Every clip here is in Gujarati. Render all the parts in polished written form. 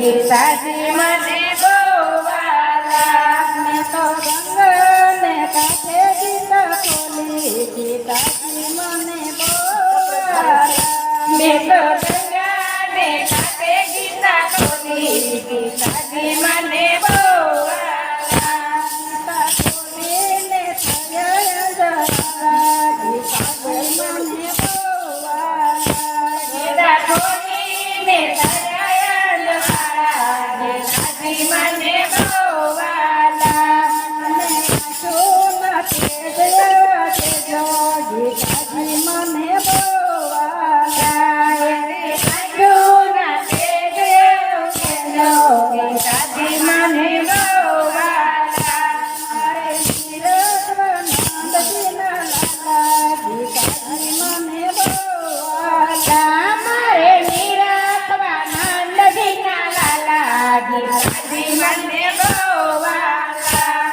ગીતાજી મને બોવાલા મેં તો ગંગાને કાંઠે ગીતા ખોલી ગીતાજી મને બોવાલા મેં તો ગંગાને કાંઠે ગીતા ખોલી ગીતાજી મને બોવાલા ગીતા ખોલીને થયા અંધારા ગીતાજી મને બોવાલા ગીતા ખોલીને થયા અંધારા ગીતાજી મને બોવાલા અને આંસુના તેજયા તેજો ગીતાજી મને બોવાલા ગીતાજી મને બોવાલા મારે નીરજવાનંદજીના લાલા ગીતાજી મને બોવાલા મારે નિરાત્માનંદજીના લાલા ગીતાજી મને બોવાલા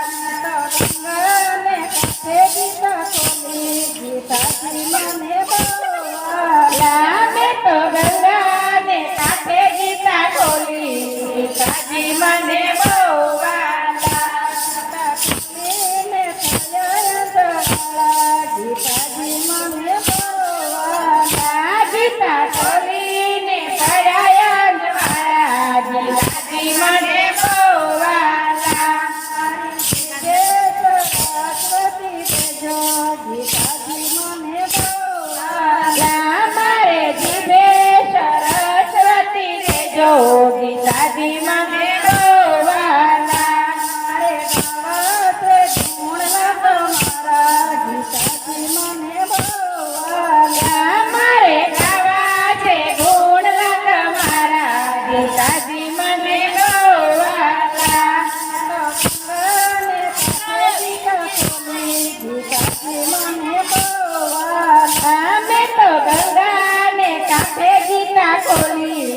તો ગંગાને કાંઠે ગીતા ખોલી ગીતાજી મને બોવાલા મેં તો ગંગાને કાંઠે ગીતા ખોલી ગીતાજી મને બોવાલા ખોલીને થયા અંધારા ગીતાજી મને બોવાલા ગીતા ખોલીને થયા અંધારા ગીતાજી મને બોવાલા સરસ્વતી દેજો ગીતાજી મને બોવાલા મારે જીભે સરસ્વતી દેજો ગીતાજી મને બોવાલા મારે ગાવાશે ગુણના તમારા ગીતાજી મને બોવાલા મારે ગાવા છે ગુણ તમારા ગીતાજી મને બોવાલા ગંગાને કાંઠે ગીતા ખોલી ગીતાજી મને બોવાલા મેં તો ગંગાને કાંઠે ગીતા ખોલી